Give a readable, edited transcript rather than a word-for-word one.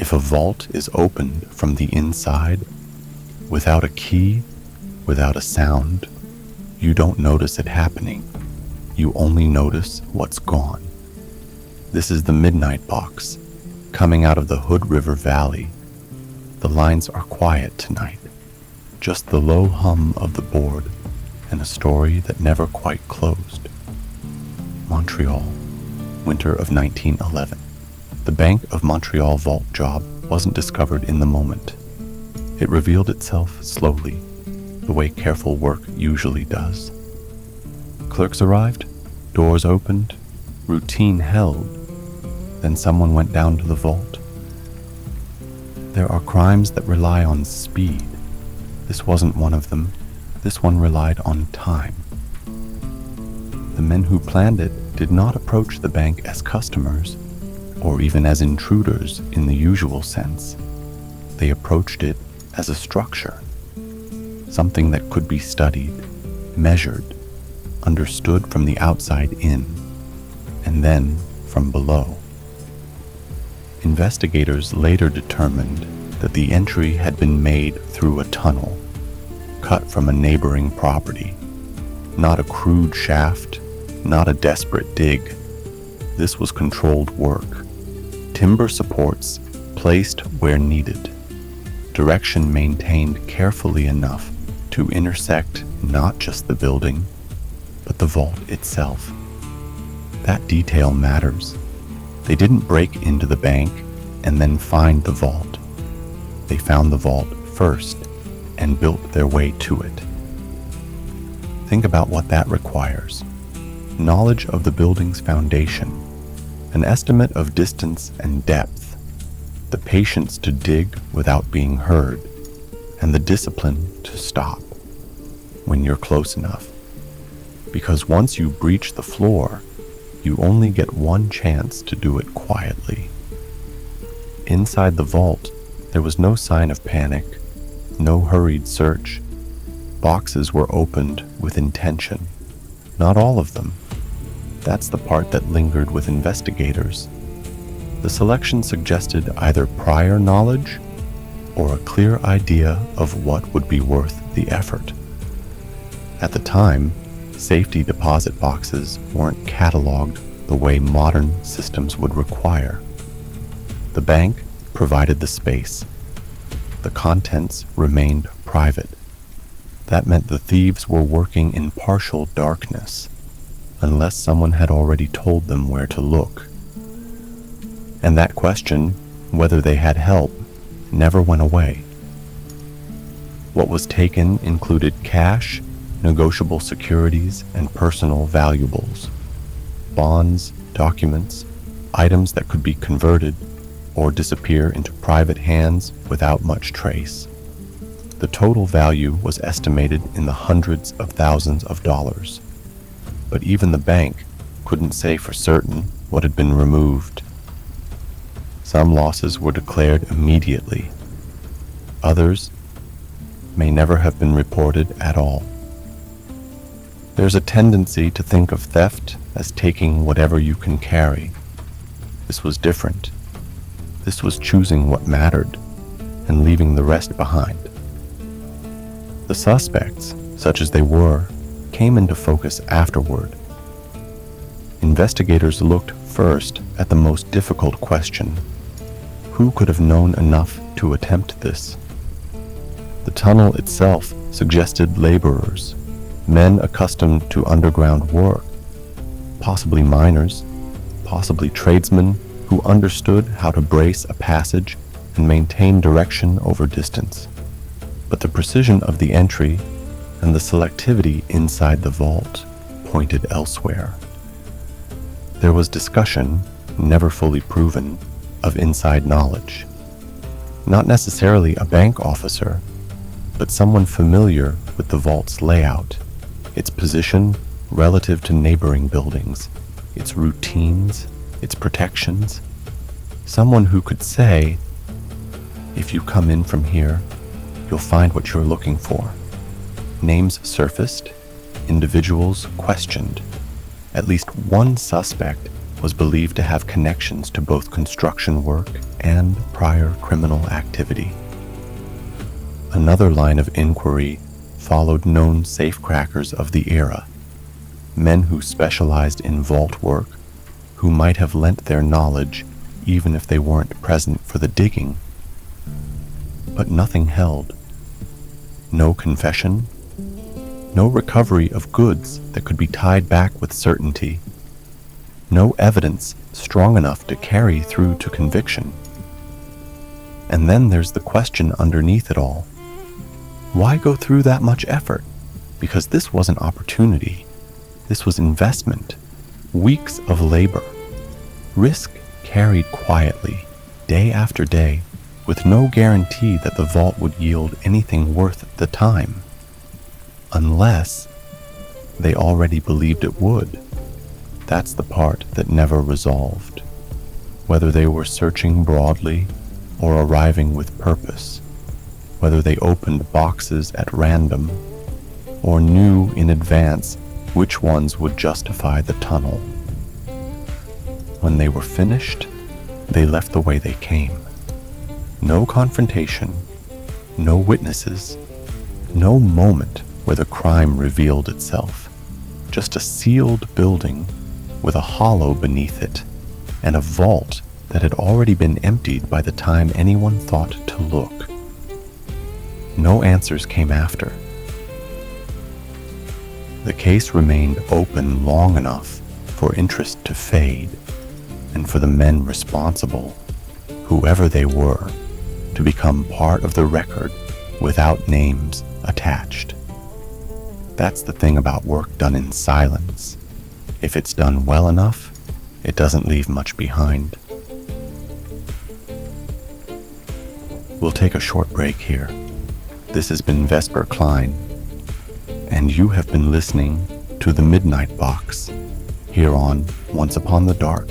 If a vault is opened from the inside, without a key, without a sound, you don't notice it happening. You only notice what's gone. This is the Midnight Box, coming out of the Hood River Valley. The lines are quiet tonight, just the low hum of the board and a story that never quite closed. Montreal, winter of 1911. The Bank of Montreal vault job wasn't discovered in the moment. It revealed itself slowly, the way careful work usually does. Clerks arrived, doors opened, routine held, then someone went down to the vault. There are crimes that rely on speed. This wasn't one of them. This one relied on time. The men who planned it did not approach the bank as customers, or even as intruders in the usual sense. They approached it as a structure, something that could be studied, measured, understood from the outside in, and then from below. Investigators later determined that the entry had been made through a tunnel, cut from a neighboring property. Not a crude shaft, not a desperate dig. This was controlled work. Timber supports placed where needed. Direction maintained carefully enough to intersect not just the building, but the vault itself. That detail matters. They didn't break into the bank and then find the vault. They found the vault first and built their way to it. Think about what that requires. Knowledge of the building's foundation, an estimate of distance and depth, the patience to dig without being heard, and the discipline to stop when you're close enough. Because once you breach the floor, you only get one chance to do it quietly. Inside the vault, there was no sign of panic, no hurried search. Boxes were opened with intention. Not all of them. That's the part that lingered with investigators. The selection suggested either prior knowledge or a clear idea of what would be worth the effort. At the time, safety deposit boxes weren't cataloged the way modern systems would require. The bank provided the space. The contents remained private. That meant the thieves were working in partial darkness, unless someone had already told them where to look. And that question, whether they had help, never went away. What was taken included cash, negotiable securities, and personal valuables. Bonds, documents, items that could be converted or disappear into private hands without much trace. The total value was estimated in the hundreds of thousands of dollars. But even the bank couldn't say for certain what had been removed. Some losses were declared immediately. Others may never have been reported at all. There's a tendency to think of theft as taking whatever you can carry. This was different. This was choosing what mattered and leaving the rest behind. The suspects, such as they were, came into focus afterward. Investigators looked first at the most difficult question: who could have known enough to attempt this? The tunnel itself suggested laborers, men accustomed to underground work, possibly miners, possibly tradesmen who understood how to brace a passage and maintain direction over distance. But the precision of the entry and the selectivity inside the vault pointed elsewhere. There was discussion, never fully proven, of inside knowledge. Not necessarily a bank officer, but someone familiar with the vault's layout, its position relative to neighboring buildings, its routines, its protections. Someone who could say, if you come in from here, you'll find what you're looking for. Names surfaced, individuals questioned. At least one suspect was believed to have connections to both construction work and prior criminal activity. Another line of inquiry followed known safecrackers of the era, men who specialized in vault work, who might have lent their knowledge even if they weren't present for the digging. But nothing held. No confession, no recovery of goods that could be tied back with certainty, no evidence strong enough to carry through to conviction. And then there's the question underneath it all. Why go through that much effort? Because this wasn't opportunity. This was investment. Weeks of labor. Risk carried quietly, day after day, with no guarantee that the vault would yield anything worth the time. Unless they already believed it would. That's the part that never resolved. Whether they were searching broadly or arriving with purpose, whether they opened boxes at random or knew in advance which ones would justify the tunnel. When they were finished, they left the way they came. No confrontation, no witnesses, no moment where the crime revealed itself. Just a sealed building with a hollow beneath it, and a vault that had already been emptied by the time anyone thought to look. No answers came after. The case remained open long enough for interest to fade, and for the men responsible, whoever they were, to become part of the record without names attached. That's the thing about work done in silence. If it's done well enough, it doesn't leave much behind. We'll take a short break here. This has been Vesper Klein, and you have been listening to The Midnight Box here on Once Upon the Dark.